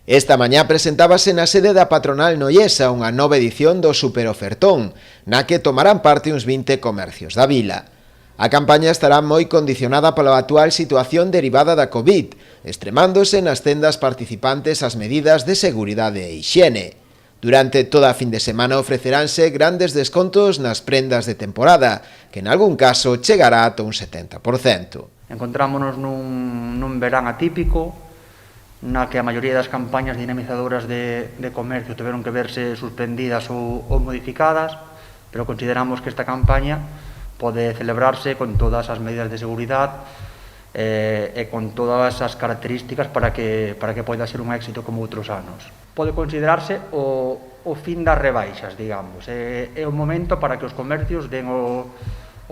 Esta mañá presentábase na sede da patronal noiesa unha nova edición do Superofertón, na que tomarán parte uns 20 comercios da vila. A campaña estará moi condicionada pola actual situación derivada da Covid, extremándose nas tendas participantes as medidas de seguridade e hixiene. Durante toda a fin de semana ofreceránse grandes descontos nas prendas de temporada, que en algún caso chegará ata un 70%. Encontrámonos nun verán atípico, na que a maioría das campañas dinamizadoras de comercio tiveron que verse suspendidas ou modificadas, pero consideramos que esta campaña pode celebrarse con todas as medidas de seguridade e con todas as características para que poida ser un éxito como outros anos. Pode considerarse o fin das rebaixas, digamos. É o momento para que os comercios den o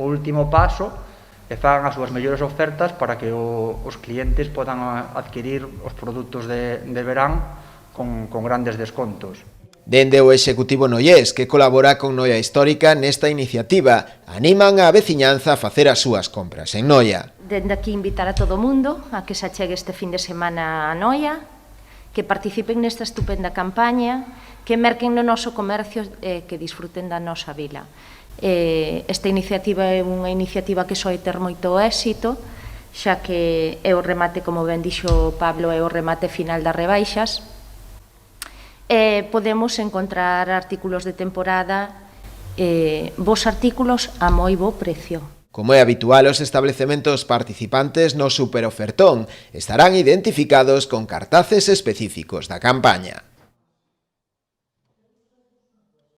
último paso e fagan as súas mellores ofertas para que os clientes podan adquirir os produtos de verán con grandes descontos. Dende o Executivo noiés, que colabora con Noia Histórica nesta iniciativa, animan a veciñanza a facer as súas compras en Noia. Dende aquí invitar a todo o mundo a que se achegue este fin de semana a Noia, que participen nesta estupenda campaña, que merquen no noso comercio e que disfruten da nosa vila. Esta iniciativa é unha iniciativa que soe ter moito éxito, xa que é o remate, como ben dixo Pablo, é o remate final das rebaixas. Podemos encontrar artículos de temporada, bons artículos a moi bo precio. Como é habitual, os establecementos participantes no Superofertón estarán identificados con cartaces específicos da campaña.